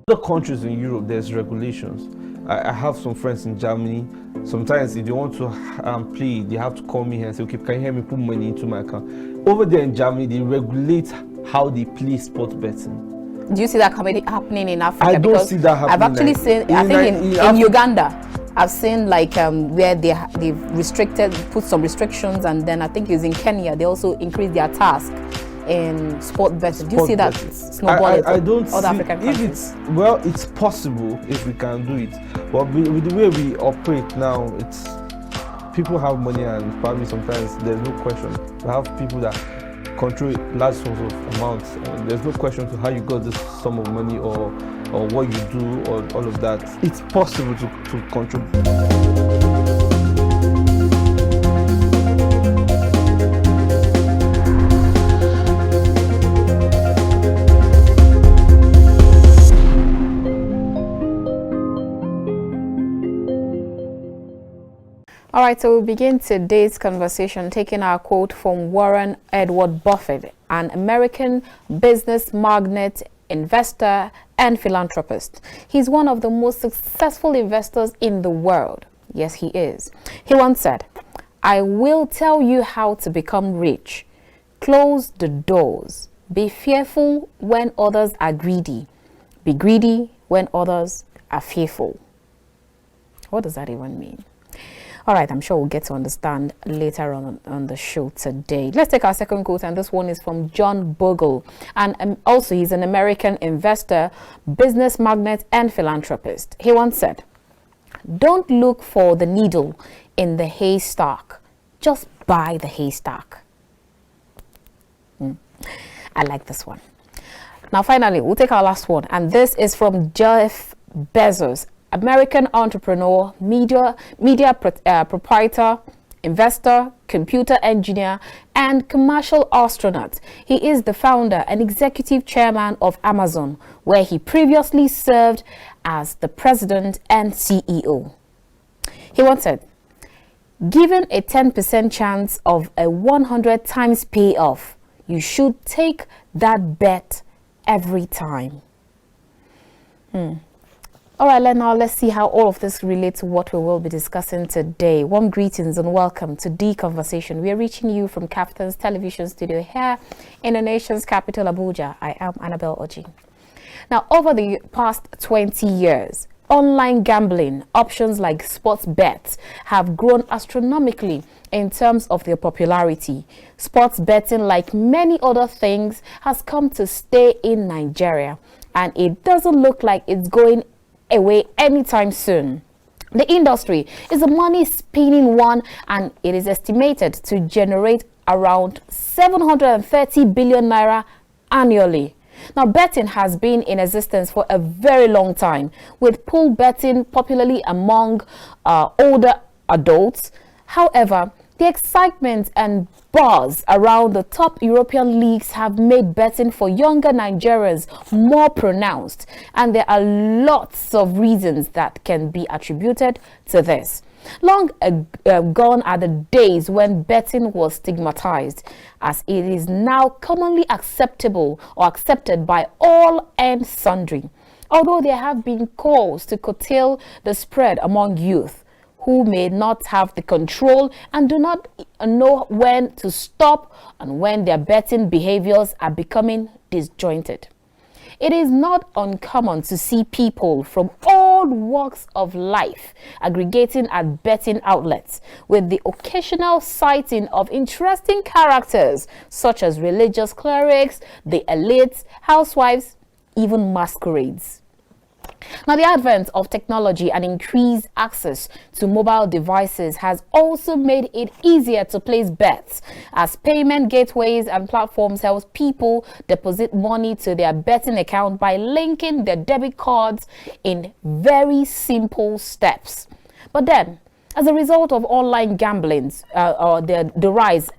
other countries in Europe, there's regulations. I have some friends in Germany. Sometimes if they want to play, they have to call me here and say, okay, can you help me put money into my account? Over there in Germany, they regulate how they play sports betting. Do you see that happening in Africa? I don't see that happening. I've actually seen, I think in Uganda, I've seen like where they've restricted, put some restrictions, and then I think it's in Kenya, they also increased their task in sport betting. Do you see that snowball? I don't other see African countries? It's possible if we can do it, but with the way we operate now, it's people have money, and probably sometimes there's no question. We have people that control large sums of amounts, and there's no question to how you got this sum of money or what you do or all of that. It's possible to control. All right, so we'll begin today's conversation taking our quote from Warren Edward Buffett, an American business magnate, investor, and philanthropist. He's one of the most successful investors in the world. Yes, he is. He once said, "I will tell you how to become rich. Close the doors. Be fearful when others are greedy. Be greedy when others are fearful." What does that even mean? All right, I'm sure we'll get to understand later on the show today. Let's take our second quote, and this one is from John Bogle. And also, he's an American investor, business magnate, and philanthropist. He once said, "Don't look for the needle in the haystack. Just buy the haystack." I like this one. Now, finally, we'll take our last one. And this is from Jeff Bezos, American entrepreneur, media proprietor, investor, computer engineer, and commercial astronaut. He is the founder and executive chairman of Amazon, where he previously served as the president and CEO. He once said, "Given a 10% chance of a 100 times payoff, you should take that bet every time." All right, now let's see how all of this relates to what we will be discussing today. Warm greetings and welcome to The Conversation. We are reaching you from KAFTAN's television studio here in the nation's capital, Abuja. I am Annabelle Oji. Now, over the past 20 years, online gambling options like sports bets have grown astronomically in terms of their popularity. Sports betting, like many other things, has come to stay in Nigeria, and it doesn't look like it's going away anytime soon. The industry is a money spinning one, and it is estimated to generate around 730 billion naira annually. Now, betting has been in existence for a very long time, with pool betting popularly among older adults. However, the excitement and buzz around the top European leagues have made betting for younger Nigerians more pronounced, and there are lots of reasons that can be attributed to this. Long gone are the days when betting was stigmatized, as it is now commonly acceptable or accepted by all and sundry. Although there have been calls to curtail the spread among youth, who may not have the control and do not know when to stop and when their betting behaviors are becoming disjointed. It is not uncommon to see people from all walks of life aggregating at betting outlets, with the occasional sighting of interesting characters such as religious clerics, the elites, housewives, even masquerades. Now, the advent of technology and increased access to mobile devices has also made it easier to place bets, as payment gateways and platforms help people deposit money to their betting account by linking their debit cards in very simple steps. But then, as a result of online gamblings, or the rise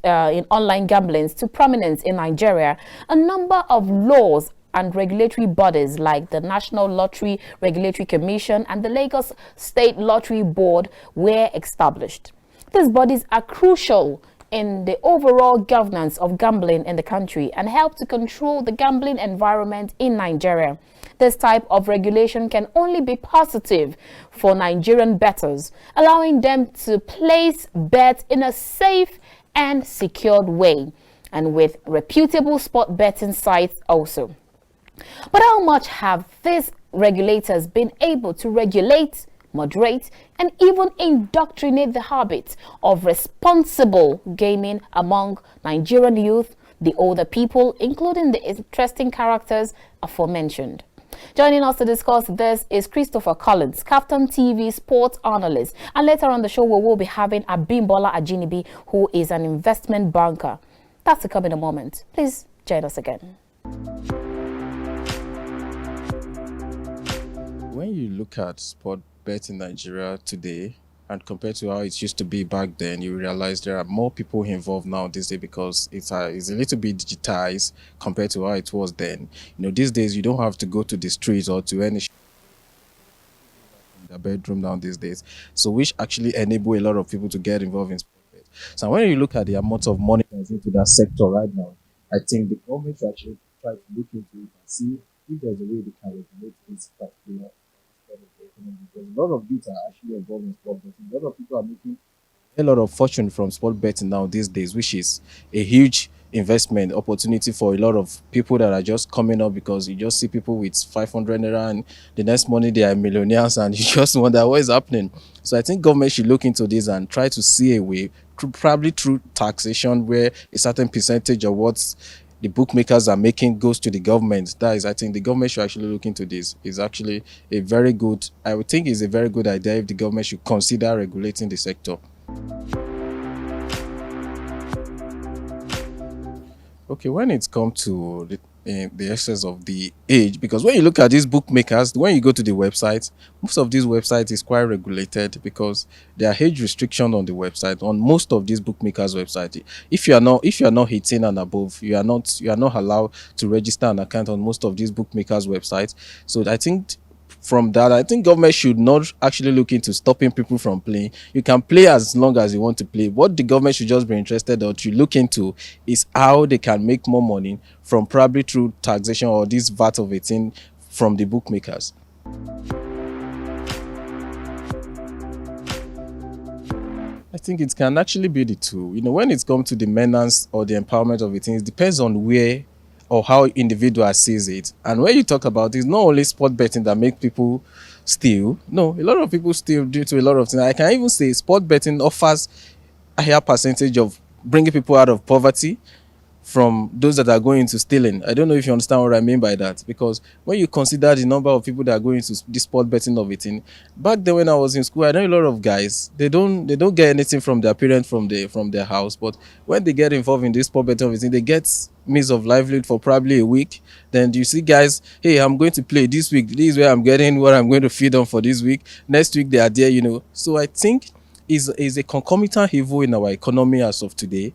in online gamblings to prominence in Nigeria, a number of laws and regulatory bodies like the National Lottery Regulatory Commission and the Lagos State Lottery Board were established. These bodies are crucial in the overall governance of gambling in the country and help to control the gambling environment in Nigeria. This type of regulation can only be positive for Nigerian bettors, allowing them to place bets in a safe and secured way, and with reputable sport betting sites also. But how much have these regulators been able to regulate, moderate, and even indoctrinate the habit of responsible gaming among Nigerian youth, the older people, including the interesting characters aforementioned? Joining us to discuss this is Christopher Collins, KAFTAN TV sports analyst. And later on the show, we will be having Abimbola Ajinibi, who is an investment banker. That's to come in a moment. Please join us again. When you look at sport bet in Nigeria today and compared to how it used to be back then, you realize there are more people involved now these days because it's a little bit digitized compared to how it was then. These days you don't have to go to the streets or to any in the bedroom now these days. So which actually enable a lot of people to get involved in sport bet. So when you look at the amount of money that's into that sector right now, I think the government should actually try to look into it and see if there's a way they can regulate this particular because a lot of youth are actually involved in sport betting. A lot of people are making a lot of fortune from sport betting now these days, which is a huge investment opportunity for a lot of people that are just coming up, because you just see people with 500 naira and the next morning they are millionaires and you just wonder what is happening. So I think government should look into this and try to see a way, probably through taxation, where a certain percentage of what the bookmakers are making goes to the government. That is, I think the government should actually look into this. It's actually a very good, I would think it's a very good idea if the government should consider regulating the sector. Okay, when it comes to the excess of the age, because when you look at these bookmakers, when you go to the website, most of these websites is quite regulated because there are age restriction on the website, on most of these bookmakers website. If you are not 18 and above, you are not allowed to register an account on most of these bookmakers websites. So I think from that, I think government should not actually look into stopping people from playing. You can play as long as you want to play. What the government should just be interested or to look into is how they can make more money from probably through taxation or this VAT of 18 from the bookmakers. I think it can actually be the two. When it comes to the maintenance or the empowerment of it depends on where or how individual sees it. And when you talk about it, it's not only sport betting that make people steal. No, a lot of people steal due to a lot of things. I can even say sport betting offers a higher percentage of bringing people out of poverty from those that are going into stealing. I don't know if you understand what I mean by that, because when you consider the number of people that are going into the sport betting of it, back then when I was in school, I know a lot of guys, they don't get anything from their parents from their house, but when they get involved in this sport betting of it, they get means of livelihood for probably a week. Then you see guys, hey, I'm going to play this week, this is where I'm getting what I'm going to feed on for this week. Next week they are there. So I think is a concomitant evil in our economy as of today.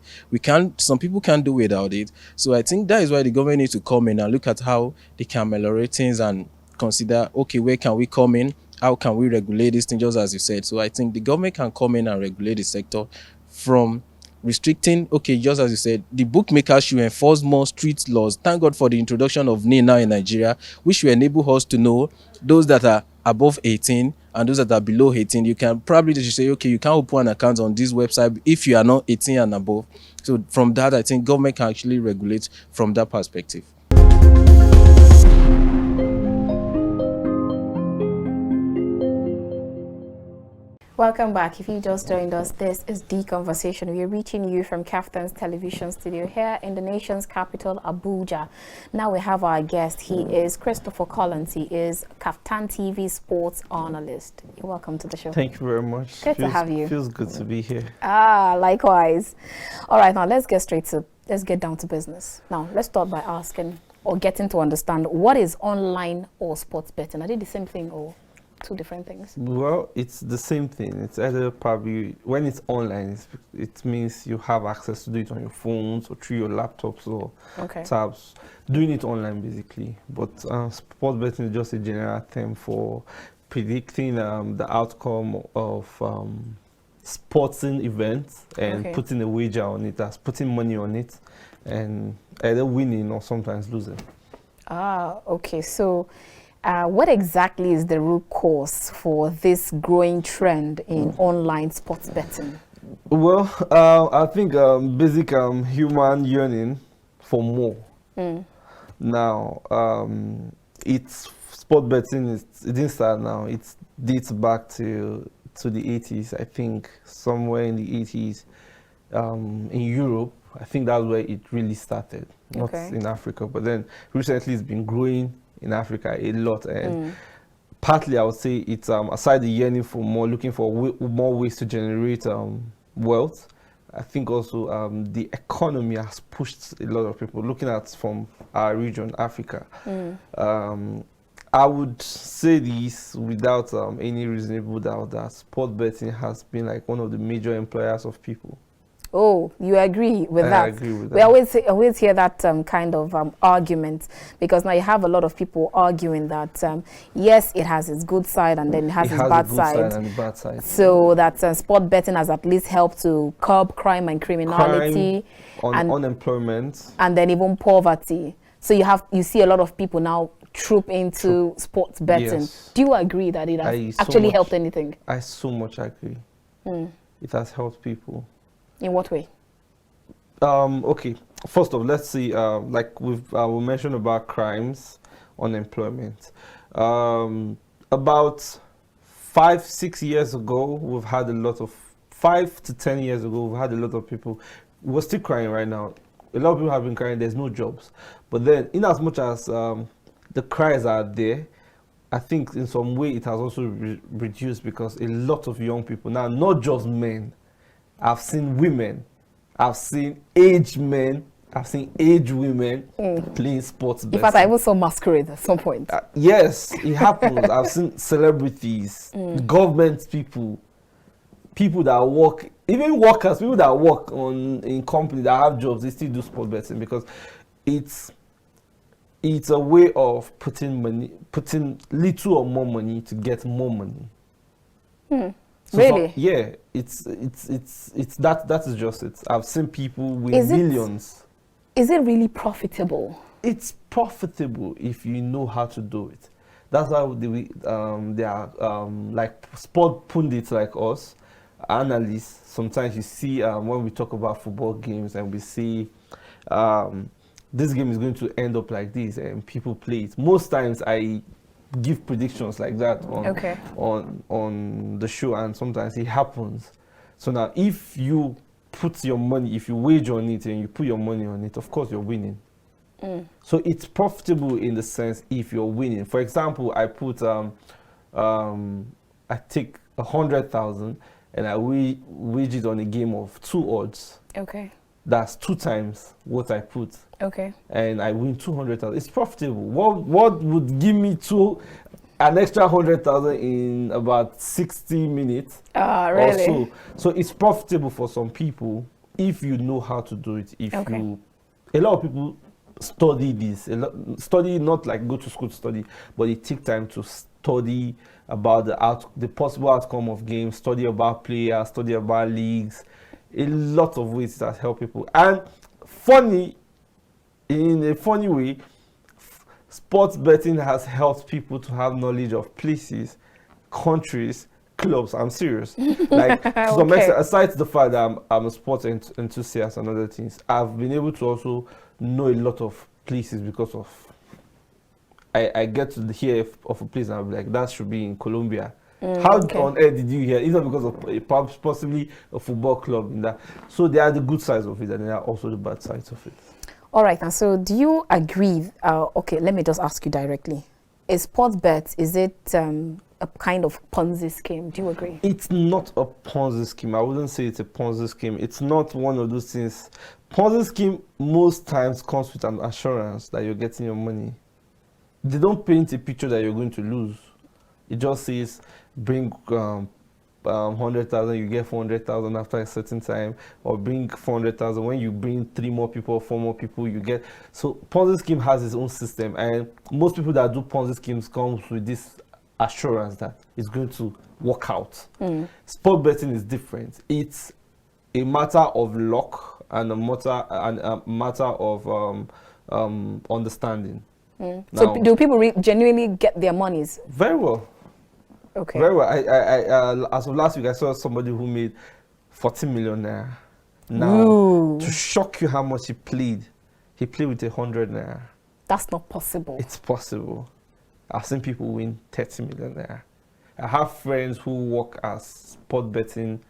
Some people can't do without it. So I think that is why the government needs to come in and look at how they can ameliorate things and consider, okay, where can we come in? How can we regulate this thing, just as you said? So I think the government can come in and regulate the sector from restricting, okay, just as you said, the bookmakers should enforce more strict laws. Thank God for the introduction of Naira in Nigeria, which will enable us to know those that are above 18 and those that are below 18. You can probably just say, okay, you can't open an account on this website if you are not 18 and above. So from that, I think government can actually regulate from that perspective. Welcome back. If you just joined us, this is The Conversation. We are reaching you from KAFTAN's television studio here in the nation's capital, Abuja. Now we have our guest. He is Christopher Collins. He is KAFTAN TV sports analyst. You're welcome to the show. Thank you very much. Good to have you. Feels good to be here. Likewise. All right, now let's get down to business. Now, let's start by asking or getting to understand what is online or sports betting. Are they the same thing or two different things? Well, it's the same thing. It's either probably, when it's online, it means you have access to do it on your phones or through your laptops or tabs, doing it online basically. But sports betting is just a general term for predicting the outcome of sporting event and Okay. putting a wager on it, as putting money on it, and either winning or sometimes losing. Ah, okay. So, what exactly is the root cause for this growing trend in online sports betting? Well, I think basic human yearning for more. Now, it's sport betting. It didn't start now. It dates back to the 80s. I think somewhere in the 80s, in Europe. I think that's where it really started, not Okay. in Africa. But then recently, it's been growing in Africa a lot, and partly I would say it's aside the yearning for more, looking for more ways to generate wealth. I think also the economy has pushed a lot of people looking at from our region, Africa. I would say this without any reasonable doubt that sport betting has been like one of the major employers of people. Oh, you agree with that? I agree with We that. always hear that kind of argument, because now you have a lot of people arguing that yes, it has its good side and then it has its a bad good side. and a bad side. So that sport betting has at least helped to curb crime and criminality, and unemployment, and then even poverty. So you see a lot of people now troop into sports betting. Yes. Do you agree that it has actually helped anything? I so much agree. It has helped people. In what way? Okay, first off, let's see. Like we mentioned about crimes, unemployment. About 5-6 years ago, we've had a lot of 5 to 10 years ago, we've had a lot of people. We're still crying right now. A lot of people have been crying. There's no jobs, but then, in as much as the cries are there, I think in some way it has also reduced, because a lot of young people now, not just men, I've seen women, I've seen aged men, I've seen aged women playing sports betting. In fact, I even saw masquerade at some point. Yes, it happens. I've seen celebrities, government people, people that work, even workers, people that work in companies that have jobs, they still do sports betting, because it's a way of putting little or more money to get more money. So Really? Yeah, it's that is just it. I've seen people win Is it- millions. Is it really profitable? It's profitable if you know how to do it. That's why they are like sport pundits like us, analysts. Sometimes you see when we talk about football games and we see this game is going to end up like this, and people play it. Most times I give predictions like that on the show, and sometimes it happens. So now, if you put your money, if you wager on it and you put your money on it, of course you're winning. So it's profitable in the sense if you're winning. For example, I put I take 100,000 and I wager it on a game of 2 odds. Okay. That's 2 times what I put. Okay. And I win 200,000. It's profitable. What would give me an extra 100,000 in about 60 minutes? Really? Or so it's profitable for some people if you know how to do it. A lot of people study this. Study, not like go to school to study, but it take time to study about the possible outcome of games, study about players, study about leagues. A lot of ways that help people. And in a funny way, sports betting has helped people to have knowledge of places, countries, clubs. I'm serious. Like, to some extent, aside the fact that I'm a sports enthusiast and other things, I've been able to also know a lot of places because of I get to hear of a place and I'm like, that should be in Colombia. How on earth did you hear? It's not because of possibly a football club in that. So there are the good sides of it, and there are also the bad sides of it. All right, and so do you agree? Okay, let me just ask you directly. Is sports bet, is it a kind of Ponzi scheme? Do you agree? It's not a Ponzi scheme. I wouldn't say it's a Ponzi scheme. It's not one of those things. Ponzi scheme most times comes with an assurance that you're getting your money. They don't paint a picture that you're going to lose. It just says bring 100,000, you get 400,000 after a certain time, or bring 400,000. When you bring 3 more people or 4 more people, you get. So Ponzi scheme has its own system, and most people that do Ponzi schemes comes with this assurance that it's going to work out. Sport betting is different. It's a matter of luck and a matter of understanding. So Now, do people genuinely get their monies? very well. Okay. Very well. As of last week, I saw somebody who made 40 million naira. Now, Ooh. to shock you how much he played with 100 naira. That's not possible. It's possible. I've seen people win 30 million naira. I have friends who work as sport betting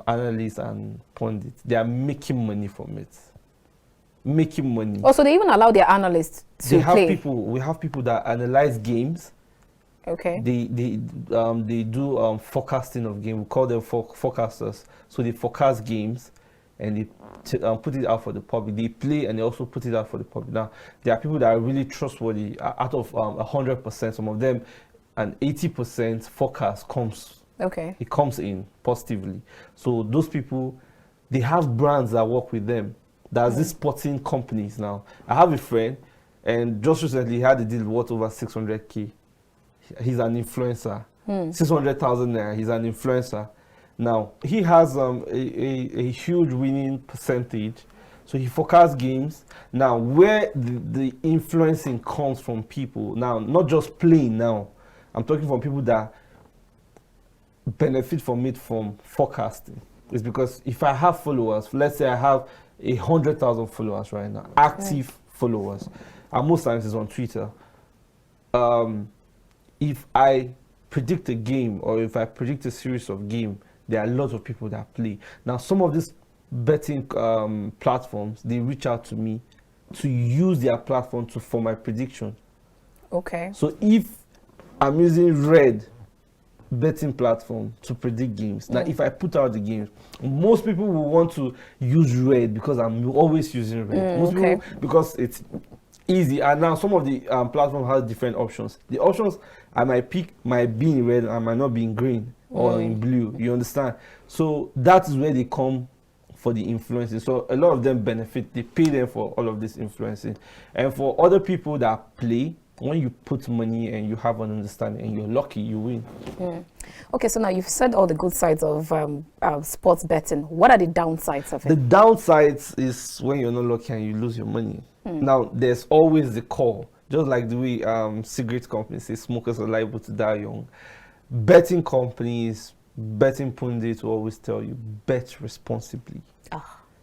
analysts and pundits. They are making money from it. Making money. Also, they even allow their analysts to play. We have people that analyze games. Okay. They do forecasting of game. We call them forecasters. So they forecast games and they put it out for the public. They play and they also put it out for the public. Now there are people that are really trustworthy. Out of 100%, some of them, an 80% forecast comes. Okay. It comes in positively. So those people, they have brands that work with them. There's these sporting companies now. I have a friend, and just recently he had a deal worth over 600K. He's an influencer. 600,000 naira. He's an influencer. Now he has a huge winning percentage. So he forecasts games. Now where the influencing comes from people. Now not just playing. Now I'm talking from people that benefit from it from forecasting. It's because if I have followers, let's say I have 100,000 followers right now, active followers, and most times it's on Twitter. If I predict a game or if I predict a series of game, there are lots of people that play. Now, some of these betting platforms, they reach out to me to use their platform for my prediction. Okay. So if I'm using Red betting platform to predict games, now if I put out the games, most people will want to use Red because I'm always using Red. Most people, because it's easy. And now some of the platforms have different options. The options I might pick might be in red, I might not be in green or in blue. You understand? So that is where they come for the influencing. So a lot of them benefit. They pay them for all of this influencing. And for other people that play, when you put money and you have an understanding and you're lucky, you win. Okay, so now you've said all the good sides of sports betting. What are the downsides of it? The downsides is when you're not lucky and you lose your money. Now, there's always the call. Just like the way cigarette companies say smokers are liable to die young. Betting companies, betting pundits will always tell you, bet responsibly.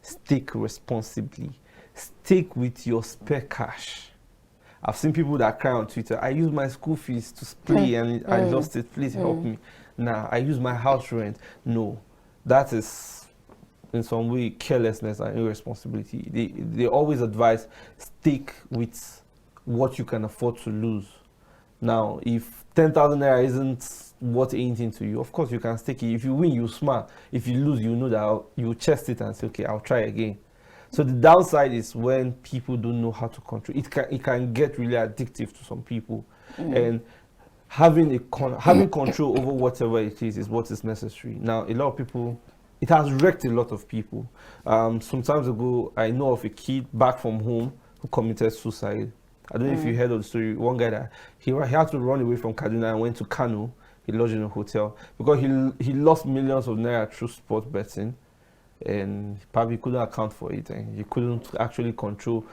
Stake responsibly. Stake with your spare cash. I've seen people that cry on Twitter, I use my school fees to play and I lost it, please help me. Nah, I use my house rent. No, that is in some way carelessness and irresponsibility. They always advise stake with what you can afford to lose. Now, if 10,000 naira isn't worth anything to you, of course you can stake it. If you win, you smile. If you lose, you know that you chest it and say, okay, I'll try again. So the downside is when people don't know how to control it. It can get really addictive to some people, and having control over whatever it is what is necessary. Now, a lot of people, it has wrecked a lot of people. Some times ago, I know of a kid back from home who committed suicide. I don't know if you heard of the story. One guy that he had to run away from Kaduna and went to Kano. He lodged in a hotel because he lost millions of naira through sports betting. And probably couldn't account for it, and he couldn't actually control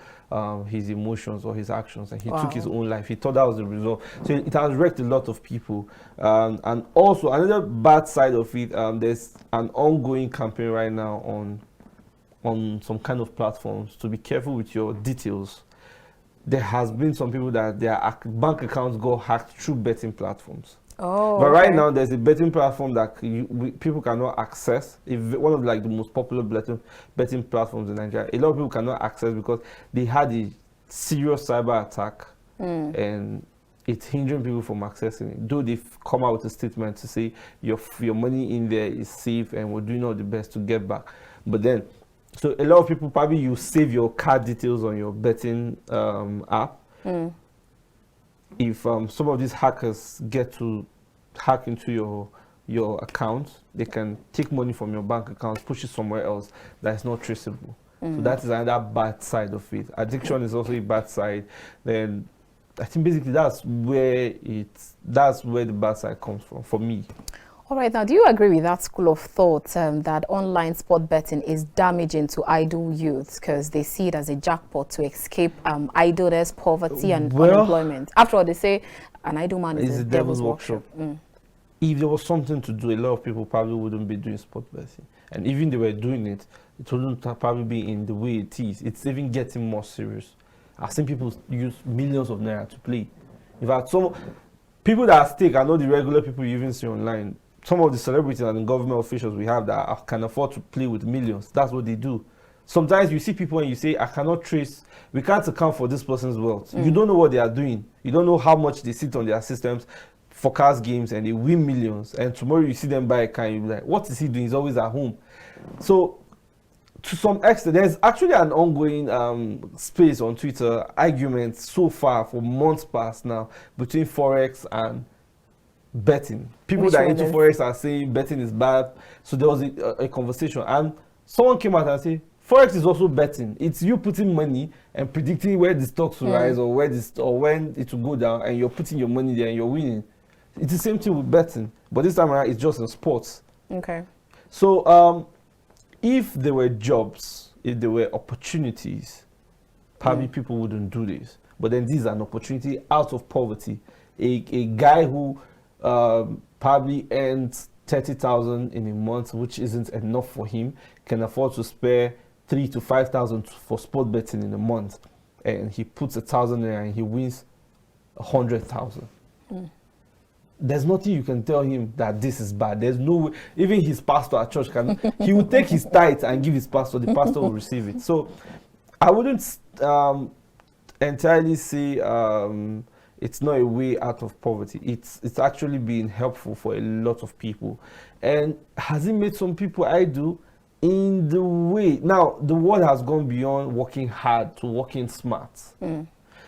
his emotions or his actions, and he took his own life. He thought that was the result. So it has wrecked a lot of people. And also another bad side of it, there's an ongoing campaign right now on some kind of platforms to be careful with your details. There has been some people that their bank accounts got hacked through betting platforms. But right now, there's a betting platform that people cannot access. One of the most popular betting platforms in Nigeria. A lot of people cannot access because they had a serious cyber attack, and it's hindering people from accessing it. Though they've come out with a statement to say your money in there is safe and we're doing all the best to get back. But then, so a lot of people probably you save your card details on your betting app. If some of these hackers get to hack into your account, they can take money from your bank account, push it somewhere else that is not traceable. So that is another bad side of it. Addiction is also a bad side. Then I think basically that's where the bad side comes from for me. All right, now, do you agree with that school of thought that online sport betting is damaging to idle youths because they see it as a jackpot to escape idleness, poverty, and unemployment? After all, they say an idle man is a devil's workshop. If there was something to do, a lot of people probably wouldn't be doing sport betting. And even they were doing it, it wouldn't probably be in the way it is. It's even getting more serious. I've seen people use millions of naira to play. In fact, some people that are stake are not the regular people you even see online. Some of the celebrities and the government officials we have that can afford to play with millions. That's what they do. Sometimes you see people and you say, I cannot trace, we can't account for this person's wealth. You don't know what they are doing. You don't know how much they sit on their systems, forecast games, and they win millions. And tomorrow you see them buy a car and you're like, what is he doing? He's always at home. So to some extent, there's actually an ongoing space on Twitter, arguments so far for months past now between Forex and betting. People that are into Forex are saying betting is bad. So there was a conversation and someone came out and said, Forex is also betting. It's you putting money and predicting where the stocks will rise or when it will go down, and you're putting your money there and you're winning. It's the same thing with betting, but this time around it's just in sports. Okay. So if there were jobs, if there were opportunities, probably people wouldn't do this. But then this is an opportunity out of poverty. A guy who probably earns 30,000 in a month, which isn't enough for him, can afford to spare 3,000 to 5,000 for sport betting in a month, and he puts 1,000 there and he wins 100,000. There's nothing you can tell him that this is bad. There's no way. Even his pastor at church he will take his tithe and give his pastor. The pastor will receive it. So I wouldn't entirely say it's not a way out of poverty. It's actually been helpful for a lot of people. And has it made some people idle? In the way, now the world has gone beyond working hard to working smart.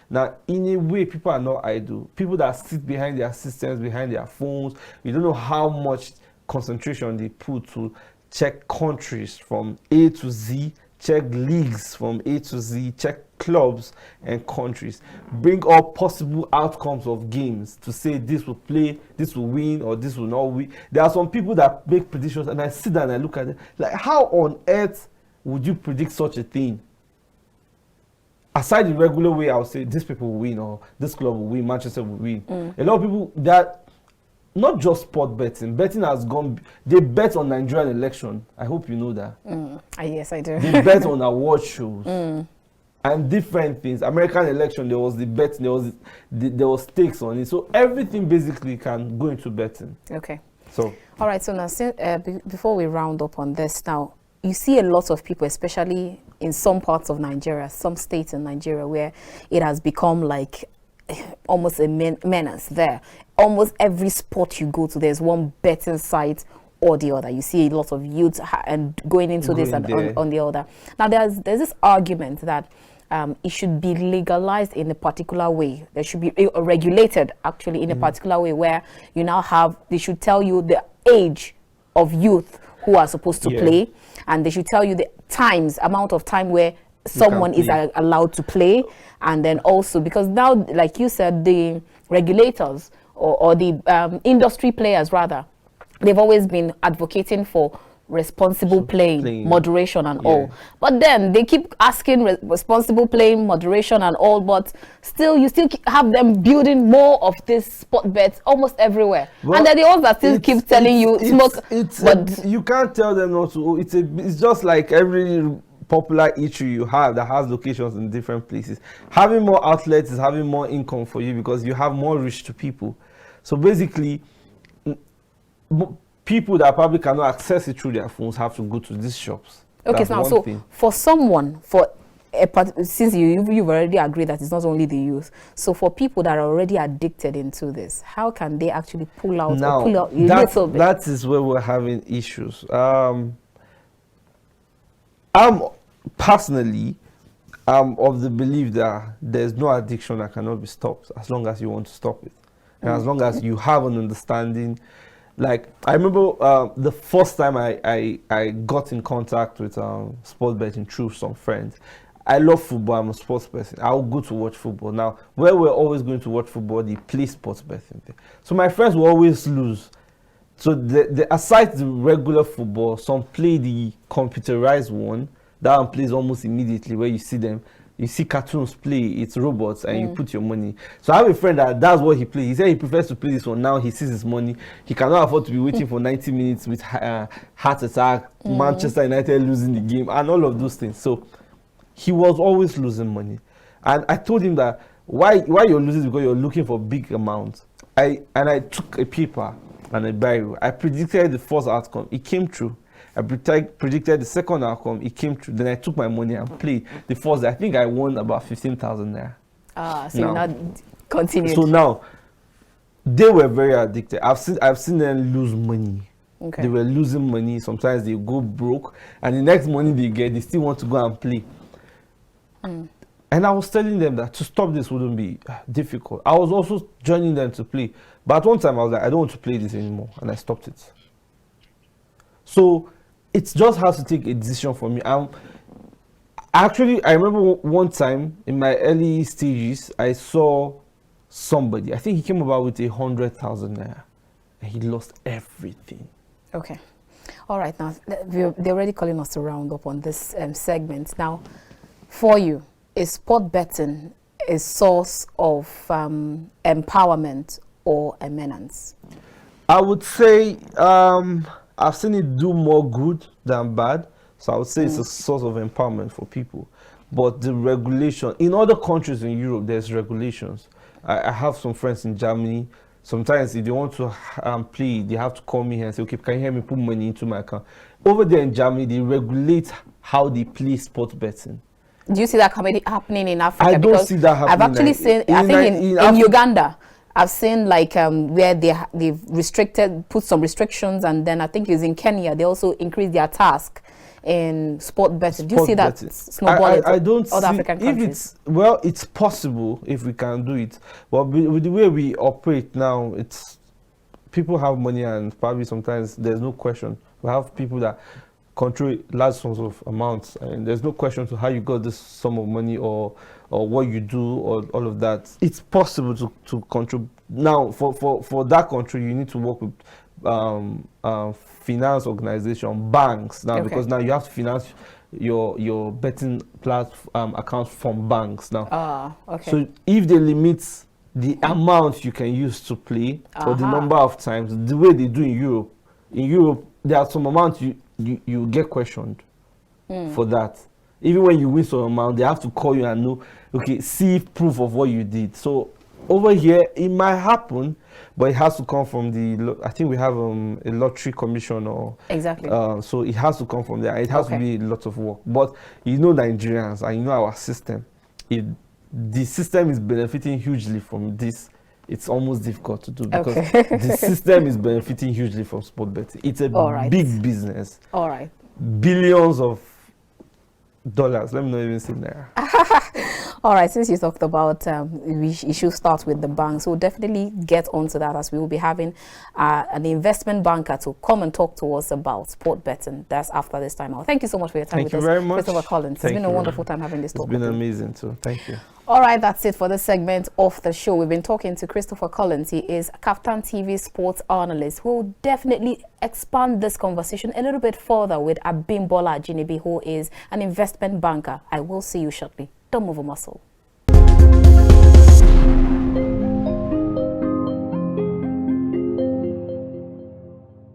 Now, in a way, people are not idle. People that sit behind their systems, behind their phones, you don't know how much concentration they put to check countries from A to Z, check leagues from A to Z, check clubs and countries, bring up possible outcomes of games to say this will play, this will win, or this will not win. There are some people that make predictions, and I sit down and I look at it like, how on earth would you predict such a thing? Aside the regular way, I would say this people will win, or this club will win, Manchester will win. A lot of people that not just sport betting. Betting has gone. They bet on Nigerian election. I hope you know that. Yes, I do. They bet on award shows and different things. American election, there was the bet. There was stakes on it. So everything basically can go into betting. Okay. So all right. So now, before we round up on this, now you see a lot of people, especially in some parts of Nigeria, some states in Nigeria, where it has become like almost a menace there. Almost every sport you go to, there's one betting site or the other. You see a lot of youth and going into this and on the other. Now, there's this argument that it should be legalized in a particular way. There should be regulated, actually, in a particular way, where you now have, they should tell you the age of youth who are supposed to play, and they should tell you the amount of time where someone is allowed to play. And then also, because now, like you said, the regulators or the industry players, rather, they've always been advocating for responsible playing, moderation and all. But then they keep asking responsible playing, moderation and all, but still, you still have them building more of this sport bets almost everywhere. Well, and they're the ones that still keep telling you smoke. But you can't tell them not to. It's just like every popular eatery you have that has locations in different places. Having more outlets is having more income for you because you have more reach to people. So basically, people that probably cannot access it through their phones have to go to these shops. Okay, now, so for someone, since you've already agreed that it's not only the youth, so for people that are already addicted into this, how can they actually pull out now, or pull out a little bit? That is where we're having issues. Personally, I'm of the belief that there's no addiction that cannot be stopped as long as you want to stop it. And as long as you have an understanding. Like, I remember the first time I got in contact with sport betting through some friends. I love football. I'm a sports person. I'll go to watch football. Now, where we're always going to watch football, they play sports betting. So my friends will always lose. So aside the regular football, some play the computerized one. That one plays almost immediately where you see them. You see cartoons play, it's robots, and you put your money. So I have a friend that's what he plays. He said he prefers to play this one now. He sees his money. He cannot afford to be waiting for 90 minutes with heart attack, Manchester United losing the game, and all of those things. So he was always losing money. And I told him that why you're losing is because you're looking for big amounts. I took a paper and a biro. I predicted the first outcome. It came true. I predicted the second outcome. It came true. Then I took my money and played the first day. I think I won about 15,000 naira. So you're not continuing. So now, they were very addicted. I've seen them lose money. Okay. They were losing money. Sometimes they go broke, and the next money they get, they still want to go and play. And I was telling them that to stop this wouldn't be difficult. I was also joining them to play. But at one time, I was like, I don't want to play this anymore. And I stopped it. So it just has to take a decision for me. Actually, I remember one time in my early stages, I saw somebody. I think he came about with 100,000 naira. And he lost everything. Okay. All right. Now, they're already calling us to round up on this segment. Now, for you, is sport betting a source of empowerment or a menace? I would say I've seen it do more good than bad. So I would say it's a source of empowerment for people. But the regulation, in other countries in Europe, there's regulations. I have some friends in Germany. Sometimes if they want to play, they have to call me and say, okay, can you help me put money into my account? Over there in Germany, they regulate how they play sports betting. Do you see that happening in Africa? I don't see that happening. I've actually seen, I think in Uganda, I've seen like where they've put some restrictions, and then I think it's in Kenya, they also increased their task in sport betting. Do you see that snowballing I don't other see African countries? It's possible if we can do it. But with the way we operate now, people have money, and probably sometimes there's no question. We have people that control large sums of amounts, and there's no question to how you got this sum of money or what you do or all of that. It's possible to control. Now, for that control, you need to work with finance organization, banks now, because now you have to finance your betting accounts from banks now. So if they limit the amount you can use to play or the number of times, the way they do in Europe, there are some amounts you get questioned for that. Even when you win some amount, they have to call you and know, okay, see proof of what you did. So over here, it might happen, but it has to come from I think we have a lottery commission or exactly. So it has to come from there. It has to be a lot of work. But you know Nigerians, and you know our system. If the system is benefiting hugely from this, it's almost difficult to do because the system is benefiting hugely from sport betting. It's a big business. All right. Billions of dollars. Let me not even say naira. All right, since you talked about we should start with the banks, we'll definitely get onto that, as we will be having an investment banker to come and talk to us about sport betting. That's after this time out. Thank you so much for your time with us. Thank you very much. Christopher Collins. It's been a wonderful time having this talk. It's been amazing too. Thank you. All right, that's it for this segment of the show. We've been talking to Christopher Collins. He is KAFTAN TV sports analyst. We'll definitely expand this conversation a little bit further with Abimbola Ajinibi, who is an investment banker. I will see you shortly. Don't move a muscle.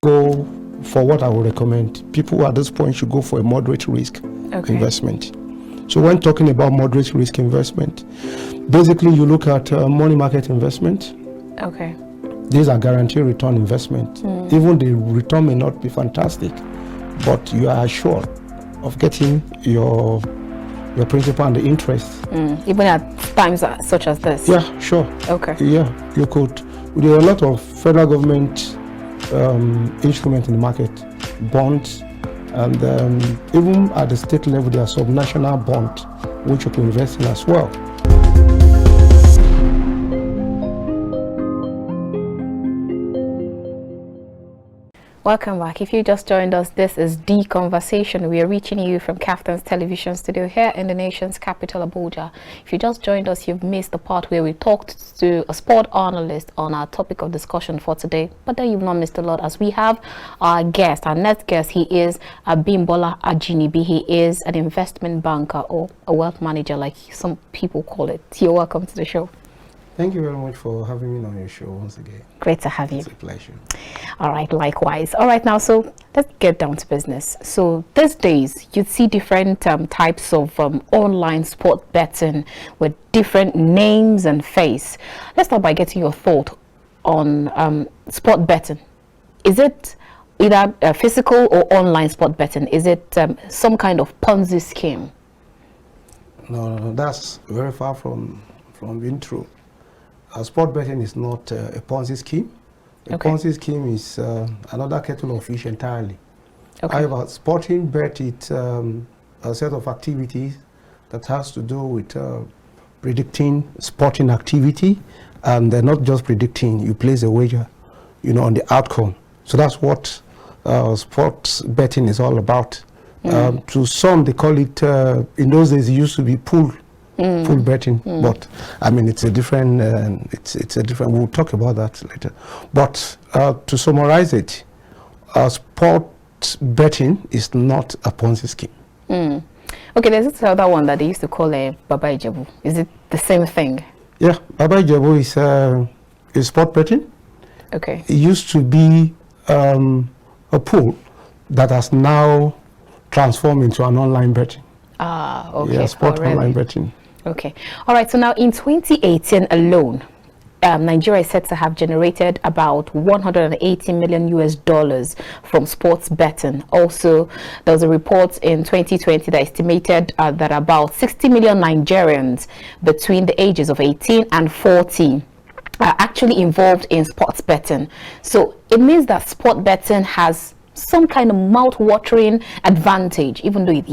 Go for what I would recommend. People at this point should go for a moderate risk investment. So when talking about moderate risk investment, basically you look at money market investment. Okay. These are guaranteed return investment. Even the return may not be fantastic, but you are assured of getting your principal and the interest. Even at times such as this? Yeah, sure. Okay. Yeah, you could. There are a lot of federal government instruments in the market, bonds, and even at the state level there are subnational bonds which you can invest in as well. Welcome back. If you just joined us, this is The Conversation. We are reaching you from KAFTAN's television studio here in the nation's capital, Abuja. If you just joined us, you've missed the part where we talked to a sport analyst on our topic of discussion for today. But then you've not missed a lot, as we have our guest, our next guest. He is Abimbola Ajinibi. He is an investment banker or a wealth manager, like some people call it. You're welcome to the show. Thank you very much for having me on your show once again. Great to have you. It's a pleasure. All right, likewise. All right, now, so let's get down to business. So these days, you see different types of online sport betting with different names and face. Let's start by getting your thought on sport betting. Is it either physical or online sport betting? Is it some kind of Ponzi scheme? No, that's very far from being true. Sport betting is not a Ponzi scheme. A Ponzi scheme is another kettle of fish entirely. However, sporting bet is a set of activities that has to do with predicting sporting activity, and they're not just predicting. You place a wager, on the outcome. So that's what sports betting is all about. To some, they call it. In those days, it used to be pool betting, but I mean it's a different. It's a different. We'll talk about that later. But to summarize it, sport betting is not a Ponzi scheme. Okay, there's this other one that they used to call a Baba Ijebu. Is it the same thing? Yeah, Baba Ijebu is sport betting. Okay. It used to be a pool that has now transformed into an online betting. Ah, okay. Yeah, sport online betting. Okay. All right. So now in 2018 alone, Nigeria is said to have generated about $180 million from sports betting. Also, there was a report in 2020 that estimated that about 60 million Nigerians between the ages of 18 and 40 are actually involved in sports betting. So it means that sport betting has some kind of mouth-watering advantage, even though it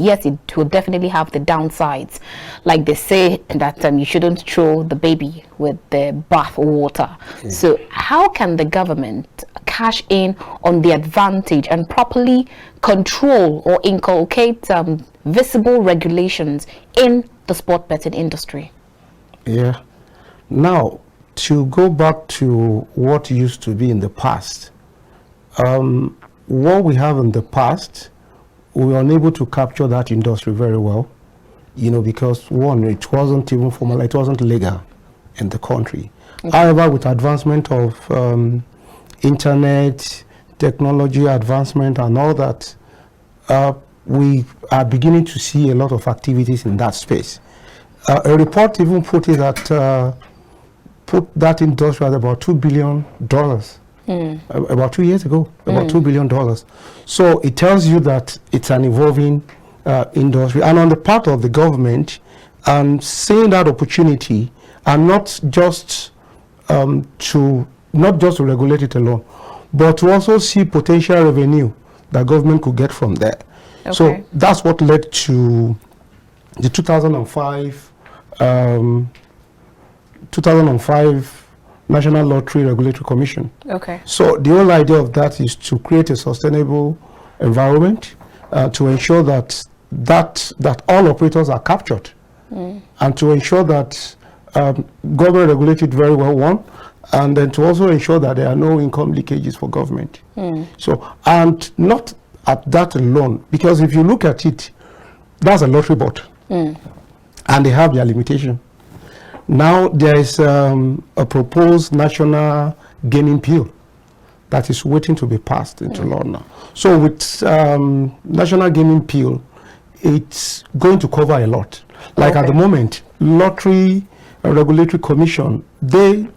will definitely have the downsides. Like they say that you shouldn't throw the baby with the bath water. So how can the government cash in on the advantage and properly control or inculcate visible regulations in the sport betting industry? Yeah. Now, to go back to what used to be in the past, what we have in the past, we were unable to capture that industry very well, because one, it wasn't even formal, it wasn't legal in the country. However, with advancement of internet, technology advancement and all that, we are beginning to see a lot of activities in that space. A report even put it at, put that industry at about $2 billion. About 2 years ago, about $2 billion. So it tells you that it's an evolving industry. And on the part of the government, seeing that opportunity, and not just to regulate it alone, but to also see potential revenue that government could get from there. So that's what led to the 2005 National Lottery Regulatory Commission. So the whole idea of that is to create a sustainable environment to ensure that all operators are captured, and to ensure that government regulates it very well, one, and then to also ensure that there are no income leakages for government. So, and not at that alone, because if you look at it, that's a lottery board, and they have their limitation. Now there is a proposed national gaming bill that is waiting to be passed into law now. So with national gaming bill, it's going to cover a lot. Like at the moment, Lottery Regulatory Commission, they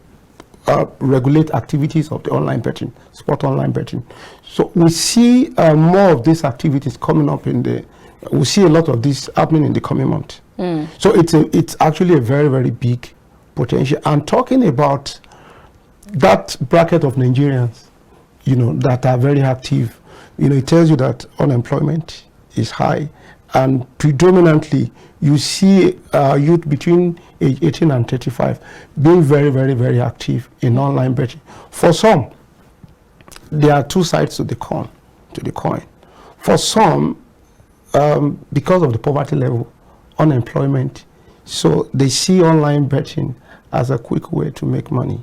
regulate activities of the online betting, sport online betting. So we see more of these activities coming up we see a lot of this happening in the coming month. So it's actually a very, very big potential. And talking about that bracket of Nigerians, that are very active, it tells you that unemployment is high, and predominantly you see youth between age 18 and 35 being very, very, very active in online betting. For some, there are two sides to the coin. For some, because of the poverty level, unemployment, so they see online betting as a quick way to make money.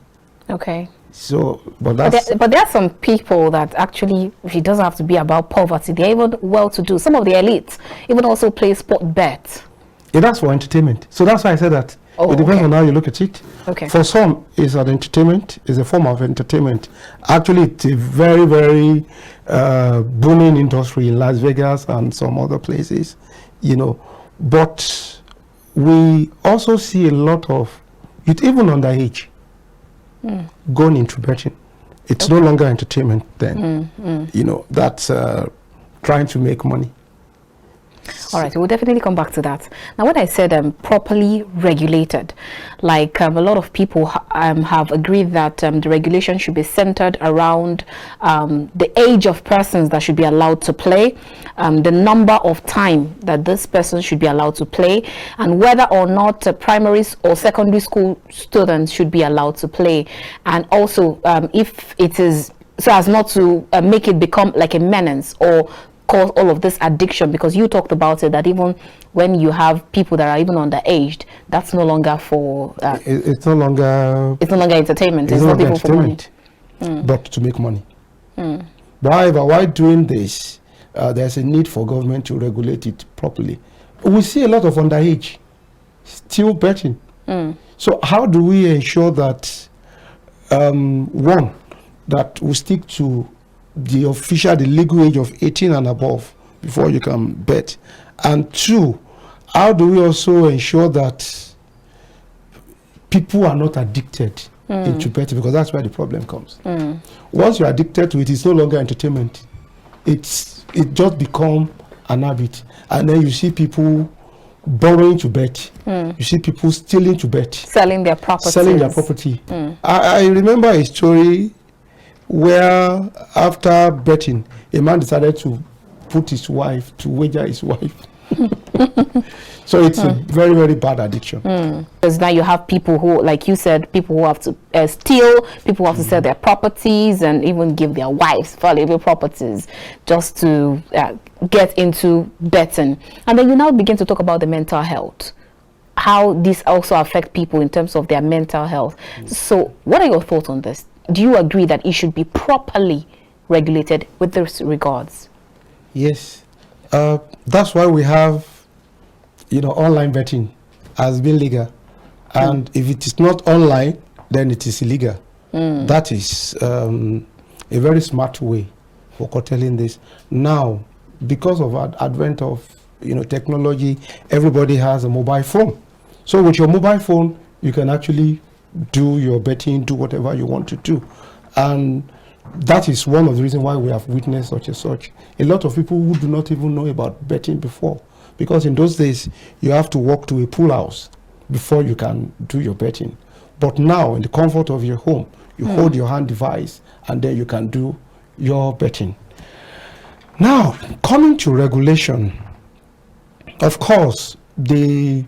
Okay. So, but there are some people that actually, it doesn't have to be about poverty. They're even well-to-do. Some of the elites even also play sport bets. Yeah, that's for entertainment. So that's why I said that. It depends on how you look at it. Okay. For some, it's an entertainment. It's a form of entertainment. Actually, it's a very, very booming industry in Las Vegas and some other places, you know. But we also see a lot of youth, even underage, going into betting. It's no longer entertainment then. You know, that's trying to make money. All right, we'll definitely come back to that. Now, when I said properly regulated, like a lot of people have agreed that the regulation should be centered around the age of persons that should be allowed to play, the number of time that this person should be allowed to play, and whether or not primary or secondary school students should be allowed to play, and also if it is so as not to make it become like a menace or cause all of this addiction, because you talked about it, that even when you have people that are even underaged, that's no longer for it's no longer entertainment. It's not even for money, but to make money. But however, while doing this, there's a need for government to regulate it properly. We see a lot of underage still betting. So how do we ensure that one, that we stick to the legal age of 18 and above before you can bet, and two, how do we also ensure that people are not addicted into betting, because that's where the problem comes. Once you're addicted to it, it's no longer entertainment. It just becomes an habit, and then you see people borrowing to bet. You see people stealing to bet, selling their property. I remember a story where after betting, a man decided to put his wife, to wager his wife. So it's a very, very bad addiction. Because now you have people who, like you said, people who have to steal, people who have to sell their properties and even give their wives valuable properties just to get into betting. And then you now begin to talk about the mental health, how this also affects people in terms of their mental health. So what are your thoughts on this? Do you agree that it should be properly regulated with this regards? Yes. That's why we have, online betting has been legal. And if it is not online, then it is illegal. That is a very smart way for curtailing this. Now, because of advent of technology, everybody has a mobile phone. So with your mobile phone, you can actually do your betting, do whatever you want to do. And that is one of the reasons why we have witnessed such a lot of people who do not even know about betting before, because in those days you have to walk to a pool house before you can do your betting. But now, in the comfort of your home, you hold your hand device and then you can do your betting. Now, coming to regulation, of course, the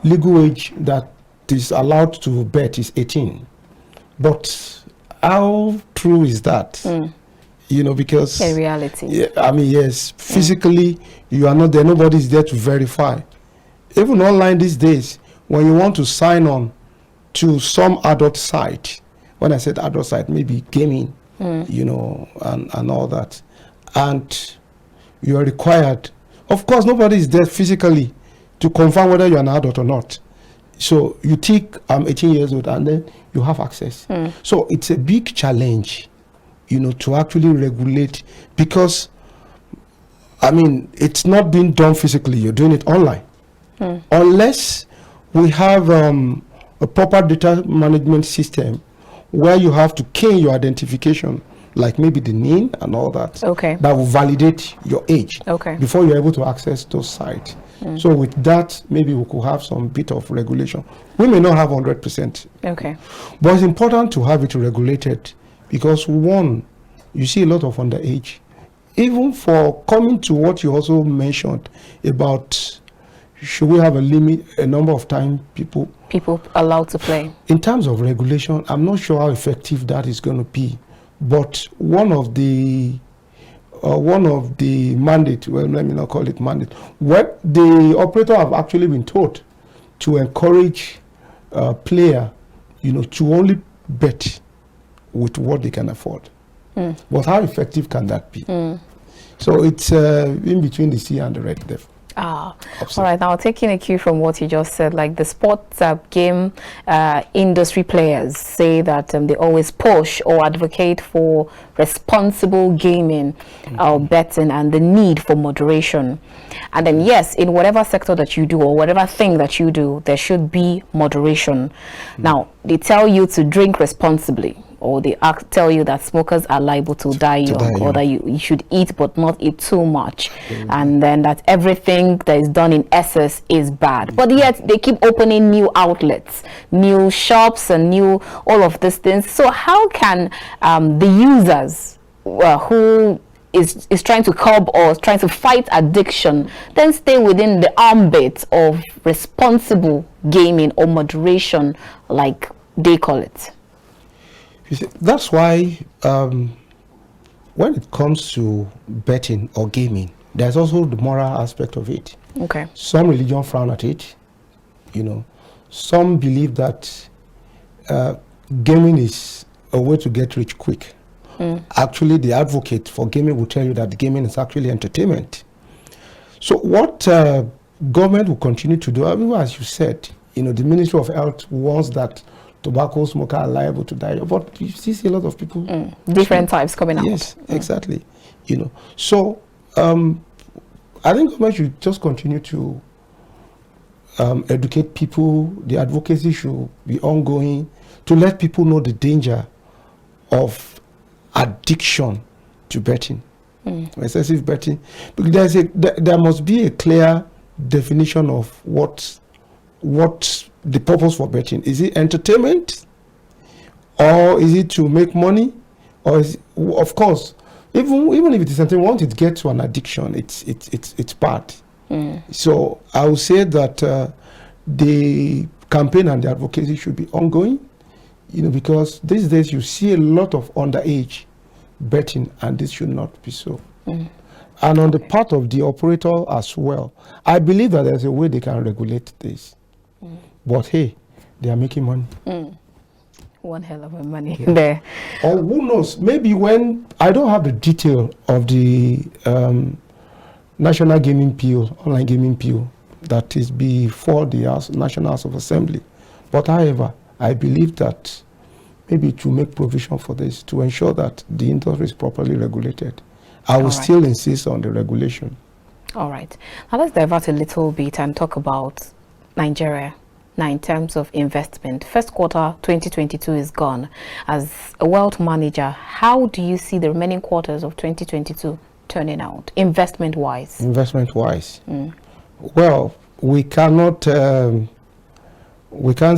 legal age that is allowed to bet is 18, but how true is that? Because in reality, yes, physically you are not there, nobody's there to verify. Even online these days, when you want to sign on to some adult site, when I said adult site, maybe gaming, and all that, and you are required, of course nobody is there physically to confirm whether you're an adult or not. So you tick, I'm 18 years old, and then you have access. So it's a big challenge, to actually regulate, because, it's not being done physically. You're doing it online. Unless we have a proper data management system where you have to key your identification, like maybe the NIN and all that, that will validate your age before you're able to access those sites. So with that, maybe we could have some bit of regulation. We may not have 100%. But it's important to have it regulated, because one, you see a lot of underage. Even for coming to what you also mentioned about, should we have a limit, a number of time people allowed to play? In terms of regulation, I'm not sure how effective that is going to be. But one of the mandate, well, let me not call it mandate, what the operator have actually been taught to encourage player, to only bet with what they can afford. But how effective can that be? So it's in between the sea and the red devil. All right. Now, taking a cue from what you just said, like the sports game industry players say that they always push or advocate for responsible gaming or betting and the need for moderation. And then, yes, in whatever sector that you do or whatever thing that you do, there should be moderation. Now, they tell you to drink responsibly, or they tell you that smokers are liable to die young, or that you should eat but not eat too much, and then that everything that is done in excess is bad. But yet they keep opening new outlets, new shops, and new all of these things. So how can the users who is trying to curb or trying to fight addiction then stay within the ambit of responsible gaming or moderation, like they call it? You see, that's why when it comes to betting or gaming, there's also the moral aspect of it. Okay. Some religion frown at it. Some believe that gaming is a way to get rich quick. Actually, the advocate for gaming will tell you that gaming is actually entertainment. So what government will continue to do, I mean, as you said, the Ministry of Health wants that tobacco smokers are liable to die, but you still see a lot of people different types coming out. Yes, exactly. So I think government should just continue to educate people. The advocacy should be ongoing to let people know the danger of addiction to betting, excessive betting. Because there must be a clear definition of what the purpose for betting. Is it entertainment, or is it to make money, or is it, of course, even if it is entertainment, once it gets to an addiction, it's bad. So I would say that the campaign and the advocacy should be ongoing, because these days you see a lot of underage betting, and this should not be so. And on the part of the operator as well, I believe that there's a way they can regulate this. But hey, they are making money. One hell of a money there. Or who knows, maybe when, I don't have the detail of the National Gaming Bill, online gaming bill, that is before the National House of Assembly. But however, I believe that maybe to make provision for this, to ensure that the industry is properly regulated. I will still insist on the regulation. All right. Now let's divert a little bit and talk about Nigeria. Now, in terms of investment, first quarter 2022 is gone. As a wealth manager, how do you see the remaining quarters of 2022 turning out, investment-wise? Investment-wise? Well, we can't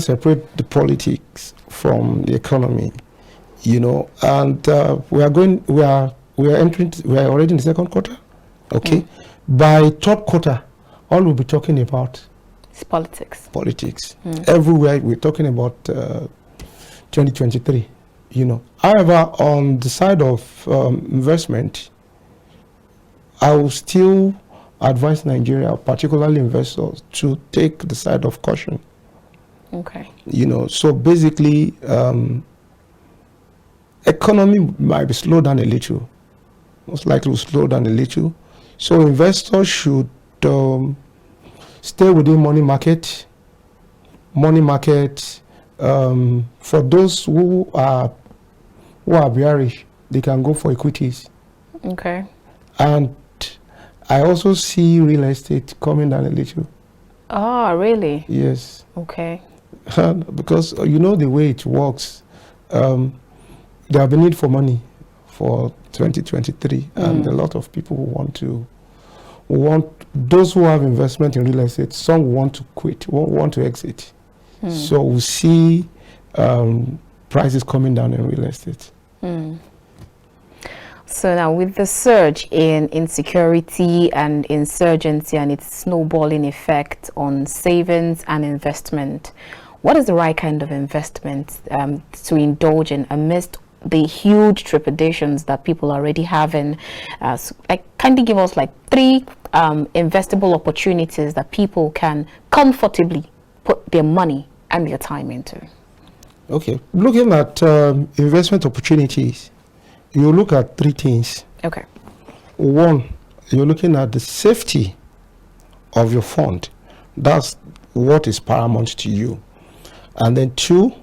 separate the politics from the economy, and we are already in the second quarter. Okay. By third quarter, all we'll be talking about it's politics. Everywhere we're talking about 2023, However, on the side of investment, I will still advise Nigeria, particularly investors, to take the side of caution. Okay. So basically, economy might be slowed down a little. Most likely will slow down a little. So investors should stay within money market. For those who are bearish, they can go for equities. Okay. And I also see real estate coming down a little. Oh, really? Yes. Okay. Because the way it works, there will be need for money for 2023, and a lot of people want those who have investment in real estate. Some want to quit, want to exit. So we see prices coming down in real estate. So now, with the surge in insecurity and insurgency and its snowballing effect on savings and investment, what is the right kind of investment to indulge in amidst the huge trepidations that people are already having, kindly give us like 3 investable opportunities that people can comfortably put their money and their time into. Okay, looking at investment opportunities, you look at 3 things. Okay. 1, you're looking at the safety of your fund. That's what is paramount to you. And then 2,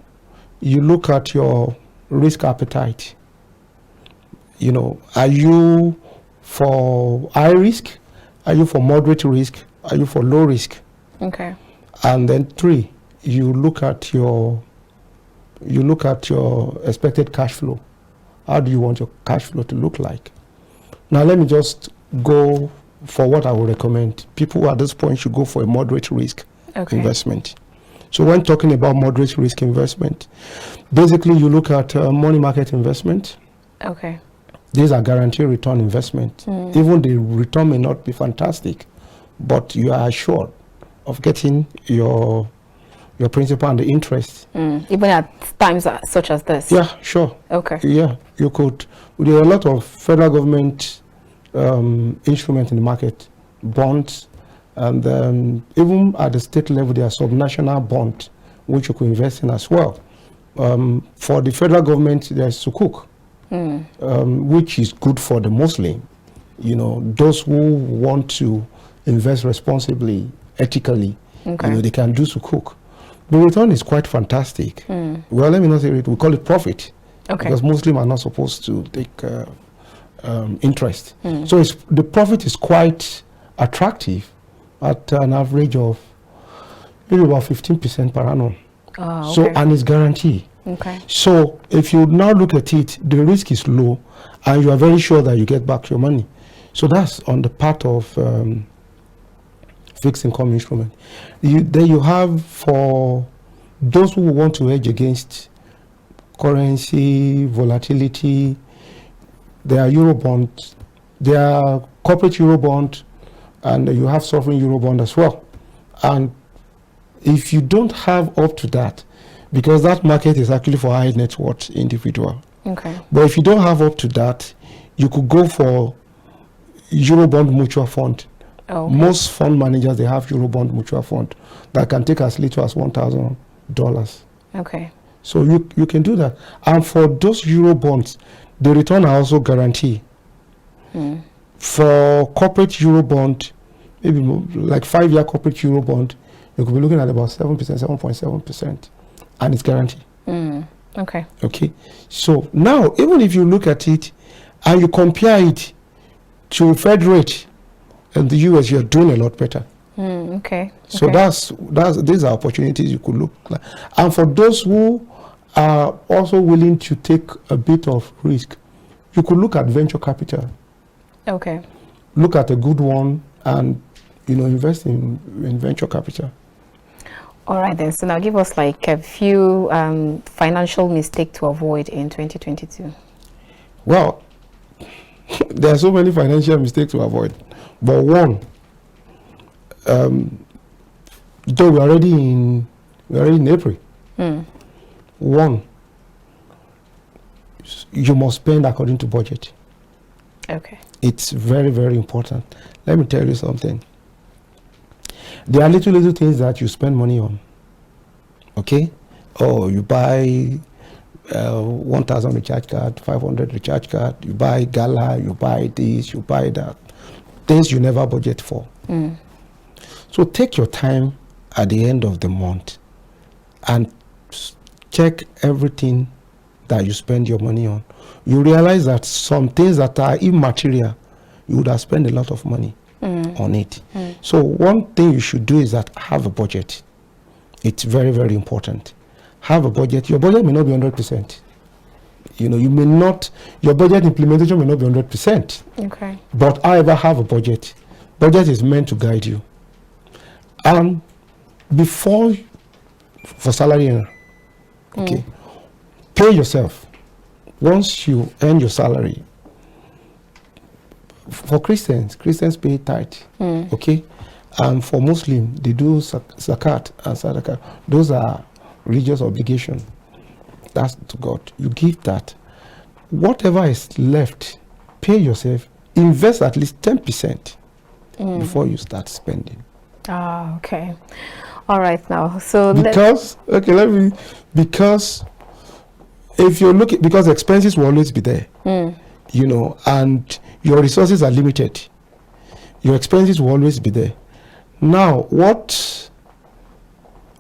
you look at your risk appetite. You know, are you for high risk? Are you for moderate risk? Are you for low risk? Okay. And then 3, you look at your expected cash flow. How do you want your cash flow to look like? Now let me just go for what I would recommend. People at this point should go for a moderate risk investment. So when talking about moderate risk investment, basically you look at money market investment. Okay. These are guaranteed return investment. Even the return may not be fantastic, but you are assured of getting your principal and the interest. Even at times such as this? Yeah, sure. Okay. Yeah, you could. There are a lot of federal government instruments in the market, bonds, and even at the state level, there are subnational bonds, which you could invest in as well. For the federal government, there's Sukuk, which is good for the Muslim. You know, those who want to invest responsibly, ethically, you know, they can do Sukuk. The return is quite fantastic. Well, let me not say it, we call it profit. Because Muslims are not supposed to take interest. So the profit is quite attractive at an average of maybe about 15% per annum. So, and it's guaranteed. So if you now look at it, the risk is low and you are very sure that you get back your money. So that's on the part of fixed income instrument. Then you have, for those who want to hedge against currency volatility, there are Eurobonds, there are corporate Eurobond, and you have sovereign Eurobond as well. And if you don't have up to that, because that market is actually for high net worth individual. But if you don't have up to that, you could go for Eurobond mutual fund. Most fund managers, they have Eurobond mutual fund that can take as little as $1,000. So you can do that. And for those Eurobonds, the return are also guaranteed. For corporate Eurobond, maybe like 5-year corporate Eurobond, you could be looking at about 7%, 7.7%, and it's guaranteed. Okay. So now, even if you look at it and you compare it to Fed rate in the US, you're doing a lot better. So these are opportunities you could look like. And for those who are also willing to take a bit of risk, you could look at venture capital. Look at a good one and, you know, invest in venture capital. All right then. So now give us like a few financial mistakes to avoid in 2022. Well, there are so many financial mistakes to avoid. But one, though we're already in April. One, you must spend according to budget. It's very, very important. Let me tell you something. There are little things that you spend money on. Oh, you buy 1,000 recharge card, 500 recharge card, you buy gala, you buy this, you buy that. Things you never budget for. So take your time at the end of the month and check everything that you spend your money on. You realize that some things that are immaterial, you would have spent a lot of money on it. So one thing you should do is that have a budget. It's very, very important. Have a budget. Your budget may not be 100%. You know, you may not, your budget implementation may not be 100%. But however, have a budget. Budget is meant to guide you. And before, for salary, pay yourself. Once you earn your salary, for Christians pay tithe, and for Muslims, they do zakat and sadaqah. Those are religious obligations. That's to God. You give that. whatever is left, pay yourself, invest at least 10% before you start spending. Ah, okay. All right now. So because if you're looking, because expenses will always be there, you know, and your resources are limited, your expenses will always be there. Now, what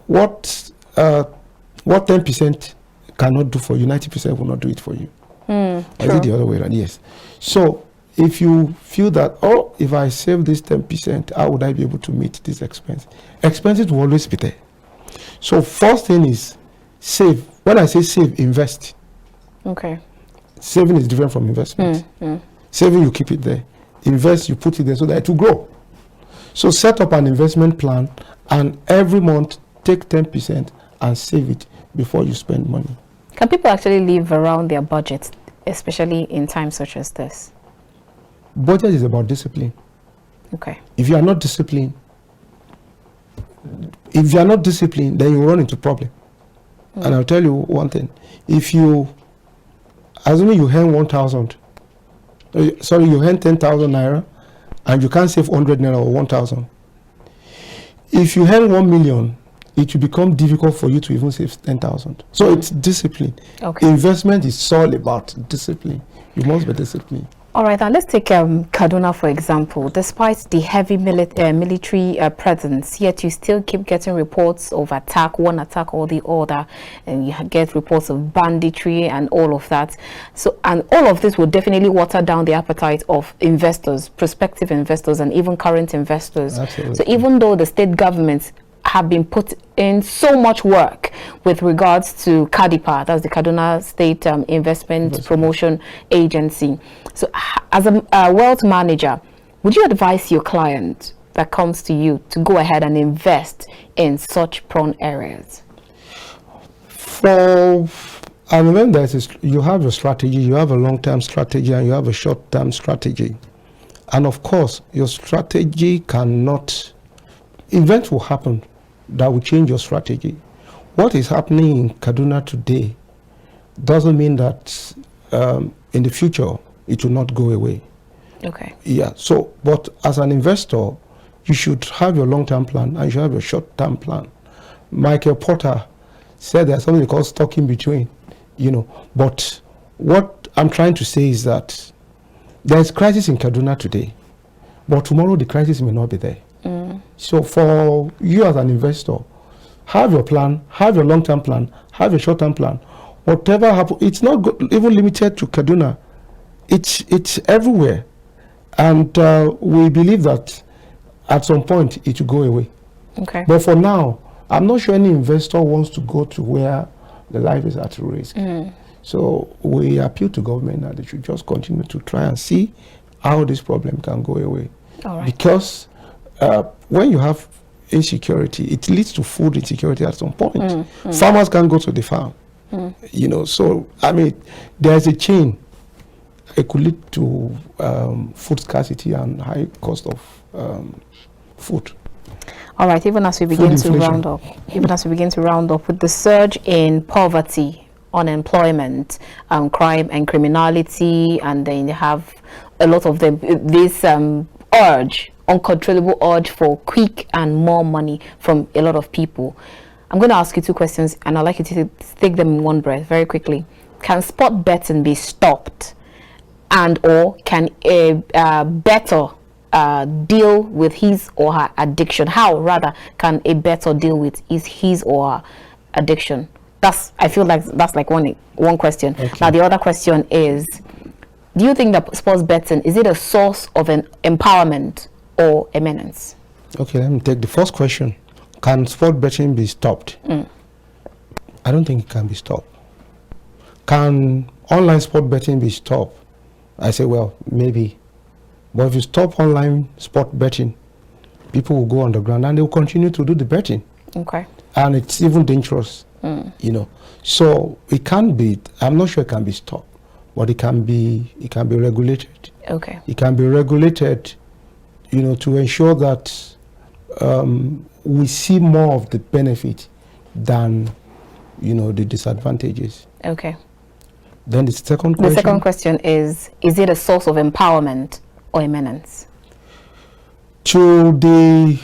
10% cannot do for you, 90% will not do it for you. Is it the other way around? Yes. So if you feel that, oh, if I save this 10%, how would I be able to meet this expense? Expenses will always be there. So first thing is save. When I say save, invest. Okay. Saving is different from investment. Saving, you keep it there. Invest, you put it there so that it will grow. So set up an investment plan, and every month take 10% and save it before you spend money. Can people actually live around their budget, especially in times such as this? Budget is about discipline. Okay. If you are not disciplined, then you run into problem. And I'll tell you one thing: if you, assuming you earn 1,000, you earn 10,000 naira, and you can't save 100 naira or 1,000. If you earn 1 million, it will become difficult for you to even save 10,000. So it's discipline. Okay. Investment is all about discipline. You must be disciplined. All right, now let's take Kaduna, for example. Despite the heavy military presence, yet you still keep getting reports of one attack or the other, and you get reports of banditry and all of that. So, and all of this will definitely water down the appetite of investors, prospective investors, and even current investors. Absolutely. So even though the state governments have been put in so much work with regards to KADIPA, that's the Kaduna State Investment Promotion Agency. So as a wealth manager, would you advise your client that comes to you to go ahead and invest in such prone areas? For an event that is, you have a strategy, you have a long-term strategy, and you have a short-term strategy. And of course, your strategy cannot, events will happen that will change your strategy. What is happening in Kaduna today doesn't mean that in the future it will not go away. Okay. Yeah. So, but as an investor, you should have your long-term plan and you should have your short-term plan. Michael Porter said there's something called stock in between, you know. But what I'm trying to say is that there's crisis in Kaduna today, but tomorrow the crisis may not be there. So for you as an investor, have your plan, have your long-term plan, have your short-term plan. Whatever happens, it's not even limited to Kaduna. It's everywhere. And we believe that at some point it will go away. Okay. But for now, I'm not sure any investor wants to go to where the life is at risk. So we appeal to government that they should just continue to try and see how this problem can go away. All right. Because when you have insecurity, it leads to food insecurity at some point. Farmers can't go to the farm. You know, so I mean, there's a chain. It could lead to food scarcity and high cost of food. All right, even as we begin to round up with the surge in poverty, unemployment, crime and criminality, and then you have a lot of this uncontrollable urge for quick and more money from a lot of people. I'm going to ask you two questions, and I'd like you to take them in one breath very quickly. Can sport betting be stopped, and or can a bettor deal with his or her addiction? How rather can a bettor deal with his or her addiction? I feel like that's like one question. Okay. Now the other question is, do you think that sports betting, is it a source of an empowerment or a menace? Okay, let me take the first question. Can sport betting be stopped? I don't think it can be stopped. Can online sport betting be stopped? I say, well, maybe. But if you stop online sport betting, people will go underground and they will continue to do the betting. Okay. And it's even dangerous, you know. So it can be, I'm not sure it can be stopped, but it can be regulated. Okay. It can be regulated, you know, to ensure that we see more of the benefit than, you know, the disadvantages. Okay. Then the second question. The second question is it a source of empowerment or a menace? To the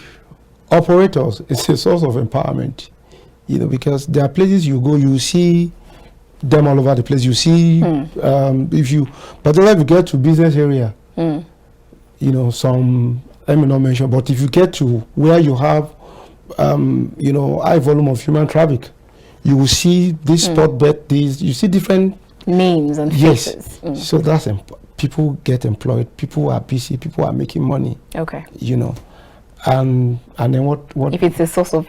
operators, it's a source of empowerment, because there are places you go, you see them all over the place. You see, but then if you get to business area, some, let me not mention, but if you get to where you have, high volume of human traffic, you will see this spot bet, you see different names and faces. Yes. So that's people get employed, people are busy, people are making money. Okay. And then what if it's a source of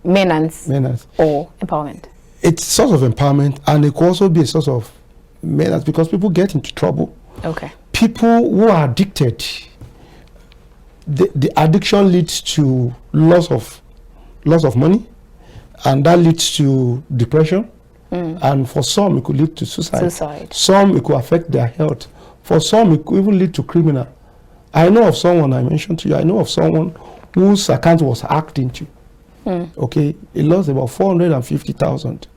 menace or empowerment? It's a source of empowerment, and it could also be a source of menace because people get into trouble. Okay. People who are addicted, the addiction leads to loss of money, and that leads to depression. And for some, it could lead to suicide. Some, it could affect their health. For some, it could even lead to criminal. I know of someone, I mentioned to you, I know of someone whose account was hacked into. Okay, he lost about 450,000.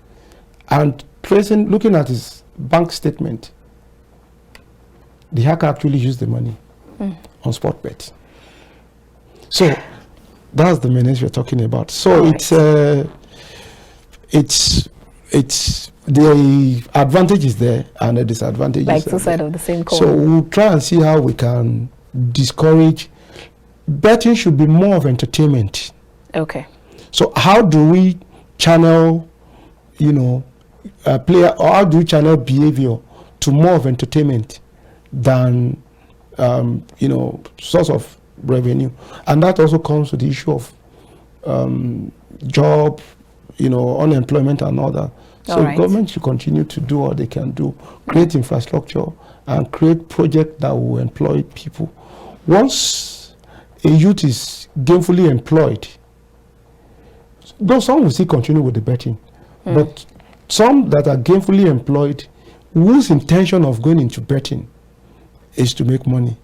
And looking at his bank statement, the hacker actually used the money on spot bet. So that's the menace we're talking about. So it's the advantage is there and the disadvantage like is two sides of the same coin. So we'll try and see how we can discourage. Betting should be more of entertainment. Okay. So how do we channel, player, or how do we channel behavior to more of entertainment than, source of revenue? And that also comes with the issue of job, unemployment and all that. So government should continue to do what they can do, create infrastructure and create projects that will employ people. Once a youth is gainfully employed, though some will still continue with the betting, but some that are gainfully employed, whose intention of going into betting is to make money.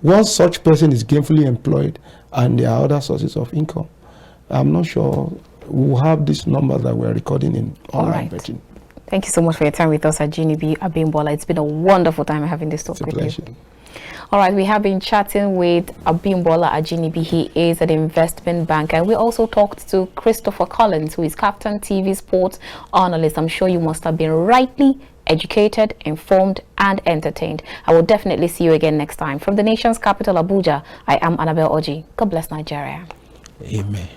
Once such person is gainfully employed and there are other sources of income, I'm not sure we'll have this number that we're recording in online betting. Thank you so much for your time with us, Ajinibi Abimbola. It's been a wonderful time having this talk with you. All right, we have been chatting with Abimbola Ajinibi. He is an investment banker. And we also talked to Christopher Collins, who is KAFTAN TV sports analyst. I'm sure you must have been rightly educated, informed, and entertained. I will definitely see you again next time. From the nation's capital, Abuja, I am Annabelle Oji. God bless Nigeria. Amen.